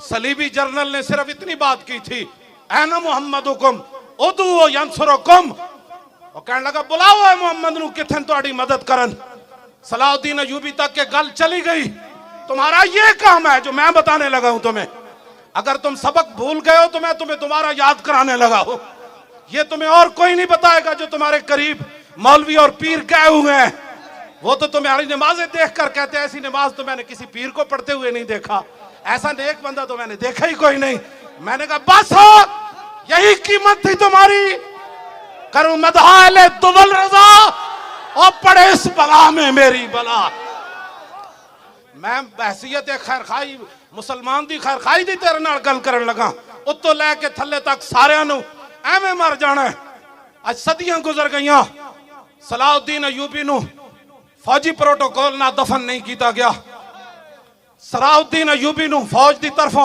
सलीबी journal ने सिर्फ इतनी बात की थी, ऐना मुहम्मदुकुम उदू यंसुरुकुम। और कहने लगा बुलाओ है मोहम्मद नू किथन तुम्हारी मदद करन। सलाउद्दीन अयूबी तक के गल चली गई। तुम्हारा ये काम है जो मैं बताने लगा हूं तुम्हें। अगर तुम सबक भूल गए हो तो मैं तुम्हें दोबारा याद कराने लगा हूं। ये तुम्हें और कोई नहीं बताएगा जो तुम्हारे करीब मौलवी और पीर गए हुए हैं। वो तो तुम्हारी नमाजें देखकर कहते हैं ऐसी नमाज तो मैंने किसी पीर को पढ़ते हुए नहीं देखा, ऐसा नेक बंदा तो मैंने देखा ही कोई नहीं। मैंने कहा बस हो, यही कीमत थी तुम्हारी। करूं मदहाले दुबल रजा और पड़े इस बला में मेरी बला। मैं बहसीयत खैर खाई मुसलमान दी खैर खाई दी तेरे नाल गल करन लगा। उत्तों लैके थल्ले तक सारियां नू एवें मर जाना है। अज सदियां गुजर गईयां, सलाउद्दीन अयूबी नू फौजी प्रोटोकॉल ना दफन नहीं किया गया। सलाउद्दीन अयूबी नू फौज की तरफों